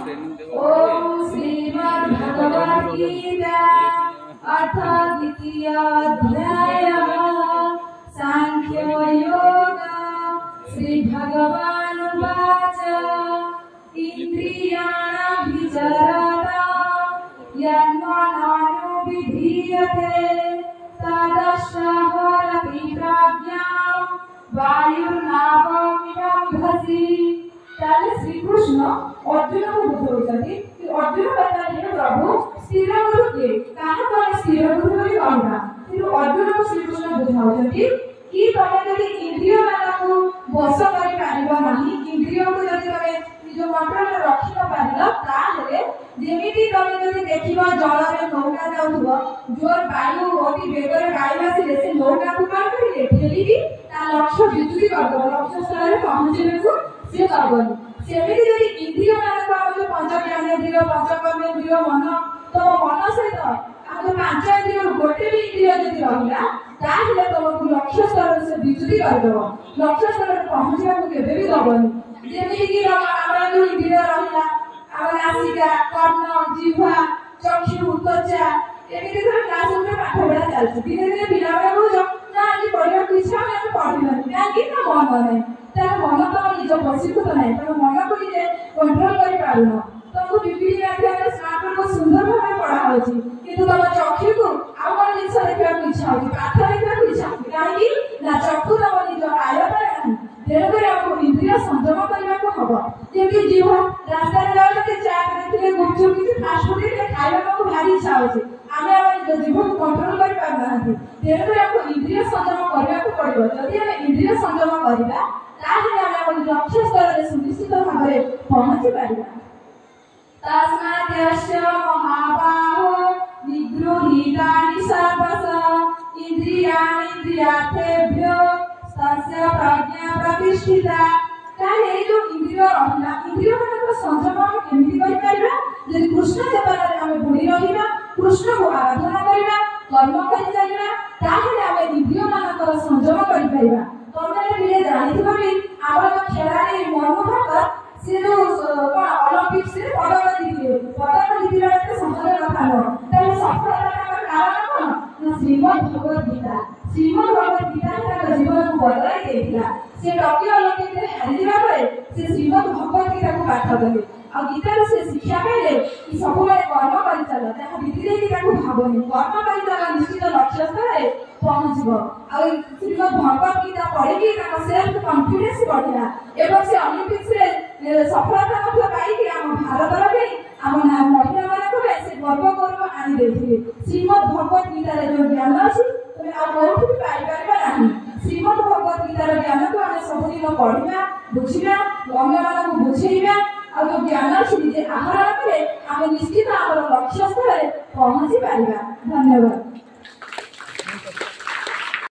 ओम श्रीमद् भगवद गीता अथ द्वितीय अध्याय सांख्य योग। श्री भगवानुवाच इंद्रियाणाभिचरता यन्मनानुविधीयते तदश्रहरति प्राज्ञां वायुर्नावमिदम्भसि। ताले श्री कृष्ण अर्जुन को बुझाउछथि कि अर्जुन पचारिले प्रभु स्थिर गुरु के काहे कोन स्थिर गुरु बोली कहना किंतु अर्जुन को श्री कृष्ण बुझाउछथि कि तमे जदि इंद्रिय मानकु वश करि पारिबो नाही, इंद्रिय को जदि तमे निज कंट्रोल में रखि न पारिलो ताहेले जेमिति तमे जदि देखिबो जलरे नौका जाउथबो जोर वायु अति बेगरे गाड़ी आसिले से नौका को पार करिले ठेलिबी ता लक्ष्य बिजुली करदो लक्ष्य स्थल पहुंचेबे को से करबनी। सेमिति जदि इंद्रिय मानक हम जो पंच ज्ञानेन्द्रिय पंच कर्मेन्द्रिय मन तो मन सहित हम जो पांच इंद्रिय गोटे भी इंद्रिय जदि रहिला ताहेले तुमको लक्ष्य स्तर से बिजुली करदो लक्ष्य स्तर पहुंचबा को केबे भी दबनी। जेमिति कि हमरा जो इंद्रिय रहिला हम नासिका कर्ण जिह्वा चक्षु त्वचा एमिति धर क्लास में पाठ पढ़ा चलछि धीरे धीरे पिला बेला बुझ ना आज पढ़िबा को इच्छा हम पढ़िबनी काहे ना मन नै तार मन तो निज प्रशिक्षित नै तो मन को निजे कंट्रोल करि पारुनो तुमको विभिन्न माध्यम स्मार्टफोन को सुंदर भाव पढ़ा होछि किंतु तुम चक्षु को आउर जिंस देखा इच्छा होछि पाठ देखा इच्छा होछि काहे ना चक्षु तुम निज आयत नै तेरे को हमको इंद्रिय संयम करबा को हबो। जेमि जीवा रास्ता रे जाते चाट देखले गुपचुप किछि फास्ट फूड रे खाइबा को भारी इच्छा होछि आमे हमर जीव को कंट्रोल करि पारनाथि तेरे को हमको इंद्रिय संयम करबा को पड़िबो। जदि हम इंद्रिय संयम करबा ताहे हम अपन लक्ष्य स्तर रे सुनिश्चित भाबरे पहुंची पारिबा। तस्मात् यस्य महाबाहो निगृहीतानि सर्वश इंद्रियार्थेभ्यो तस्य प्रज्ञा प्रतिष्ठिता। ताहे जो इंद्रिय रहिला इंद्रिय मानक संयम हम केमिति करि पारिबा जदि कृष्ण चेतनारे हम बुडी रहिबा कृष्ण को आराधना करिबा कर्म करि चलिबा ताहे हम इंद्रिय मानक संयम करि पारिबा। तमे बिले जानिथिबा भी आवर खेलाड़ी मनोभाव से जो ओलंपिक्स रे पदक जीतिले एते सहज कथा न ताले सफलता कारण कोन ना श्रीमद् भगवद गीता तार जीवन को बदलाई देथिला। से टोकियो ओलंपिक रे हारि जिबा परे से श्रीमद् भगवद गीता को पाठ कले आ गीता रे से शिक्षा पाइले कि सबले कर्म करि चल ताहा विधि रे ताको भाबनी कर्म करि चल निश्चित लक्ष्य स्तर रे पहुंचबो। आ श्रीमद् भगवद गीता पढ़ी कि ताको सेल्फ कॉन्फिडेंस बढ़िला एवं से ओलंपिक्स रे सफलता मध्य पाई कि हम भारत रे हम महिला मानक रे से गर्व गौरव आनि देथिले। श्रीमद् भगवद गीता रे जो ज्ञान अछि तमे आ कोठी भी पाई परबा नाही। श्रीमद् भगवद गीता रे ज्ञान को हम सब दिन पढ़िबा बुझिबा अन्य मानक बुझेइबा आ जो ज्ञान अछि जे आहरण करे हम निश्चित हमर लक्ष्य स्तर रे पहुंची पारिबा। धन्यवाद।